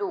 2।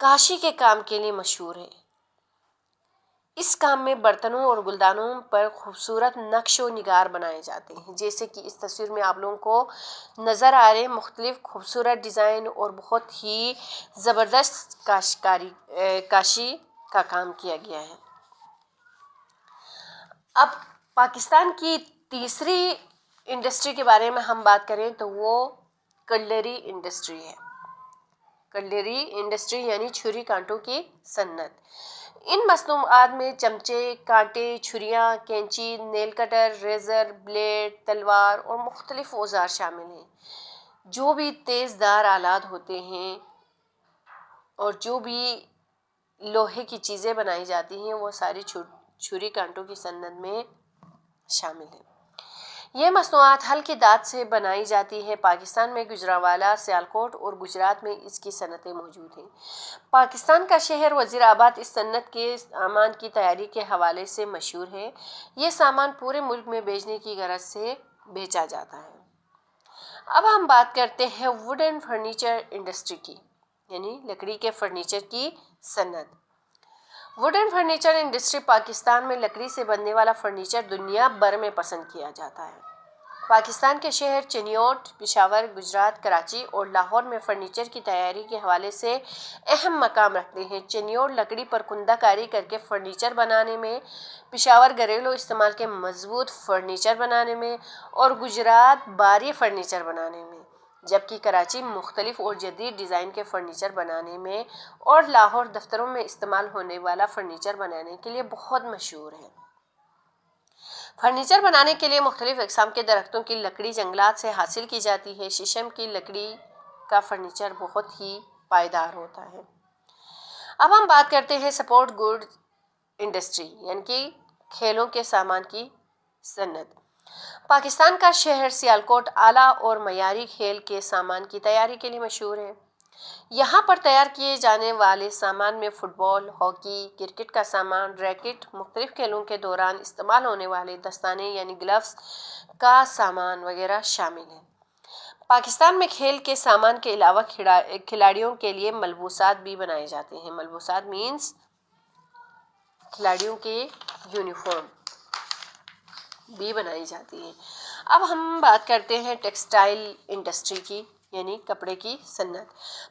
کاشی کے کام کے لیے مشہور ہے۔ اس کام میں برتنوں اور گلدانوں پر خوبصورت نقش و نگار بنائے جاتے ہیں، جیسے کہ اس تصویر میں آپ لوگوں کو نظر آ رہے ہیں۔ مختلف خوبصورت ڈیزائن اور بہت ہی زبردست کاشی کا کام کیا گیا ہے۔ اب پاکستان کی تیسری انڈسٹری کے بارے میں ہم بات کریں تو وہ کٹلری انڈسٹری ہے۔ کٹلری انڈسٹری یعنی چھری کانٹوں کی صنعت۔ ان مصنوعات میں چمچے، کانٹے، چھریاں، کینچی، نیل کٹر، ریزر، بلیڈ، تلوار اور مختلف اوزار شامل ہیں۔ جو بھی تیز دھار آلات ہوتے ہیں اور جو بھی لوہے کی چیزیں بنائی جاتی ہیں وہ ساری چھری کانٹوں کی صنعت میں شامل ہیں۔ یہ مصنوعات ہل کی دھات سے بنائی جاتی ہے۔ پاکستان میں گوجرانوالہ، سیالکوٹ اور گجرات میں اس کی صنعتیں موجود ہیں۔ پاکستان کا شہر وزیر آباد اس صنعت کے سامان کی تیاری کے حوالے سے مشہور ہے۔ یہ سامان پورے ملک میں بیچنے کی غرض سے بیچا جاتا ہے۔ اب ہم بات کرتے ہیں ووڈن فرنیچر انڈسٹری کی، یعنی لکڑی کے فرنیچر کی صنعت۔ ووڈن فرنیچر انڈسٹری پاکستان میں لکڑی سے بننے والا فرنیچر دنیا بھر میں پسند کیا جاتا ہے۔ پاکستان کے شہر چنیوٹ، پشاور، گجرات، کراچی اور لاہور میں فرنیچر کی تیاری کے حوالے سے اہم مقام رکھتے ہیں۔ چنیوٹ لکڑی پر کندہ کاری کر کے فرنیچر بنانے میں، پشاور گھریلو استعمال کے مضبوط فرنیچر بنانے میں اور گجرات بھاری فرنیچر بنانے میں، جبکہ کراچی مختلف اور جدید ڈیزائن کے فرنیچر بنانے میں اور لاہور دفتروں میں استعمال ہونے والا فرنیچر بنانے کے لیے بہت مشہور ہے۔ فرنیچر بنانے کے لیے مختلف اقسام کے درختوں کی لکڑی جنگلات سے حاصل کی جاتی ہے۔ شیشم کی لکڑی کا فرنیچر بہت ہی پائیدار ہوتا ہے۔ اب ہم بات کرتے ہیں سپورٹ گڈز انڈسٹری، یعنی کہ کھیلوں کے سامان کی صنعت۔ پاکستان کا شہر سیالکوٹ اعلیٰ اور معیاری کھیل کے سامان کی تیاری کے لیے مشہور ہے۔ یہاں پر تیار کیے جانے والے سامان میں فٹ بال، ہاکی، کرکٹ کا سامان، ریکٹ، مختلف کھیلوں کے دوران استعمال ہونے والے دستانے یعنی گلوز کا سامان وغیرہ شامل ہیں۔ پاکستان میں کھیل کے سامان کے علاوہ کھلاڑیوں کے لیے ملبوسات بھی بنائے جاتے ہیں۔ ملبوسات مینس کھلاڑیوں کے یونیفارم بھی بنائی جاتی ہے۔ اب ہم بات کرتے ہیں ٹیکسٹائل انڈسٹری کی، یعنی کپڑے کی صنعت۔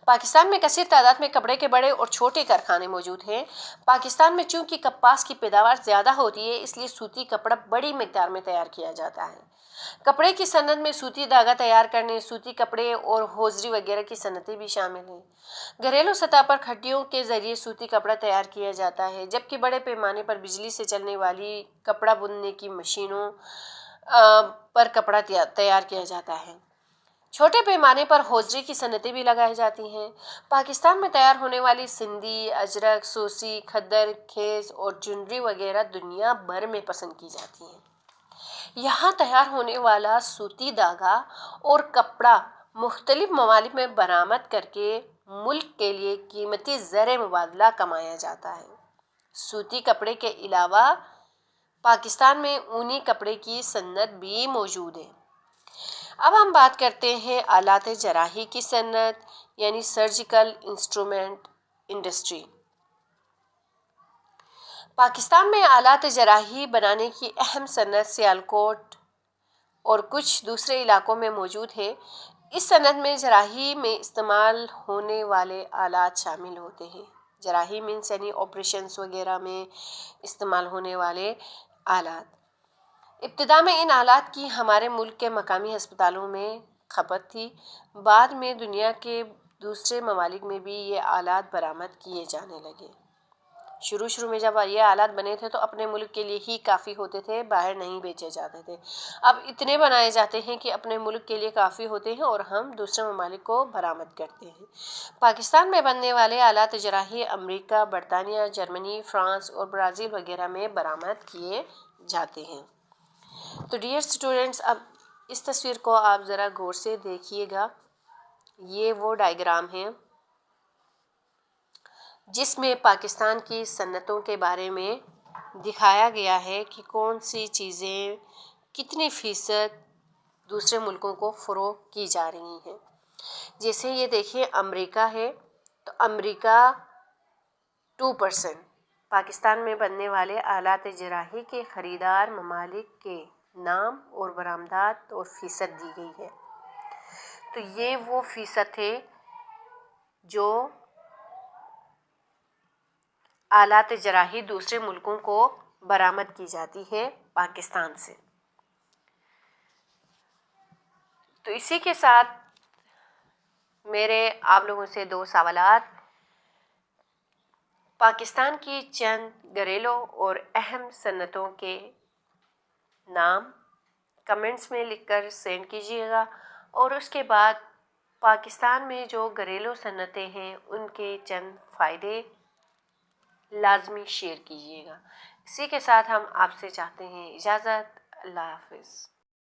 پاکستان میں کثیر تعداد میں کپڑے کے بڑے اور چھوٹے کارخانے موجود ہیں۔ پاکستان میں چونکہ کپاس کی پیداوار زیادہ ہوتی ہے، اس لیے سوتی کپڑا بڑی مقدار میں تیار کیا جاتا ہے۔ کپڑے کی صنعت میں سوتی دھاگا تیار کرنے، سوتی کپڑے اور ہوزری وغیرہ کی صنعتیں بھی شامل ہیں۔ گھریلو سطح پر کھڈیوں کے ذریعے سوتی کپڑا تیار کیا جاتا ہے، جبکہ بڑے پیمانے پر بجلی سے چلنے والی کپڑا بننے کی مشینوں پر کپڑا تیار کیا جاتا ہے۔ چھوٹے پیمانے پر ہوزری کی صنعتیں بھی لگائی جاتی ہیں۔ پاکستان میں تیار ہونے والی سندھی، اجرک، سوسی، کھدر، خیز اور چنری وغیرہ دنیا بھر میں پسند کی جاتی ہیں۔ یہاں تیار ہونے والا سوتی دھاگا اور کپڑا مختلف ممالک میں برآمد کر کے ملک کے لیے قیمتی زر مبادلہ کمایا جاتا ہے۔ سوتی کپڑے کے علاوہ پاکستان میں اونی کپڑے کی صنعت بھی موجود ہے۔ اب ہم بات کرتے ہیں آلات جراحی کی صنعت، یعنی سرجیکل انسٹرومنٹ انڈسٹری۔ پاکستان میں آلات جراحی بنانے کی اہم صنعت سیالکوٹ اور کچھ دوسرے علاقوں میں موجود ہے۔ اس صنعت میں جراحی میں استعمال ہونے والے آلات شامل ہوتے ہیں۔ جراحی مینس یعنی آپریشنز وغیرہ میں استعمال ہونے والے آلات۔ ابتدا میں ان آلات کی ہمارے ملک کے مقامی ہسپتالوں میں کھپت تھی، بعد میں دنیا کے دوسرے ممالک میں بھی یہ آلات برآمد کیے جانے لگے۔ شروع میں جب یہ آلات بنے تھے تو اپنے ملک کے لیے ہی کافی ہوتے تھے، باہر نہیں بیچے جاتے تھے۔ اب اتنے بنائے جاتے ہیں کہ اپنے ملک کے لیے کافی ہوتے ہیں اور ہم دوسرے ممالک کو برآمد کرتے ہیں۔ پاکستان میں بننے والے آلات جراحی امریکہ، برطانیہ، جرمنی، فرانس اور برازیل وغیرہ میں برآمد کیے جاتے ہیں۔ تو ڈیئر اسٹوڈنٹس، اب اس تصویر کو آپ ذرا غور سے دیکھیے گا۔ یہ وہ ڈائیگرام ہے جس میں پاکستان کی صنعتوں کے بارے میں دکھایا گیا ہے کہ کون سی چیزیں کتنی فیصد دوسرے ملکوں کو فروغ کی جا رہی ہیں۔ جیسے یہ دیکھیے امریکہ ہے، تو امریکہ 2%۔ پاکستان میں بننے والے آلات جراحی کے خریدار ممالک کے نام اور برآمدات اور فیصد دی گئی ہے۔ تو یہ وہ فیصد تھے جو آلات جراحی دوسرے ملکوں کو برآمد کی جاتی ہے پاکستان سے۔ تو اسی کے ساتھ میرے آپ لوگوں سے 2 سوالات۔ پاکستان کی چند گھریلو اور اہم صنعتوں کے نام کمنٹس میں لکھ کر سینڈ کیجیے گا، اور اس کے بعد پاکستان میں جو گھریلو صنعتیں ہیں ان کے چند فائدے لازمی شیئر کیجیے گا۔ اسی کے ساتھ ہم آپ سے چاہتے ہیں اجازت۔ اللہ حافظ۔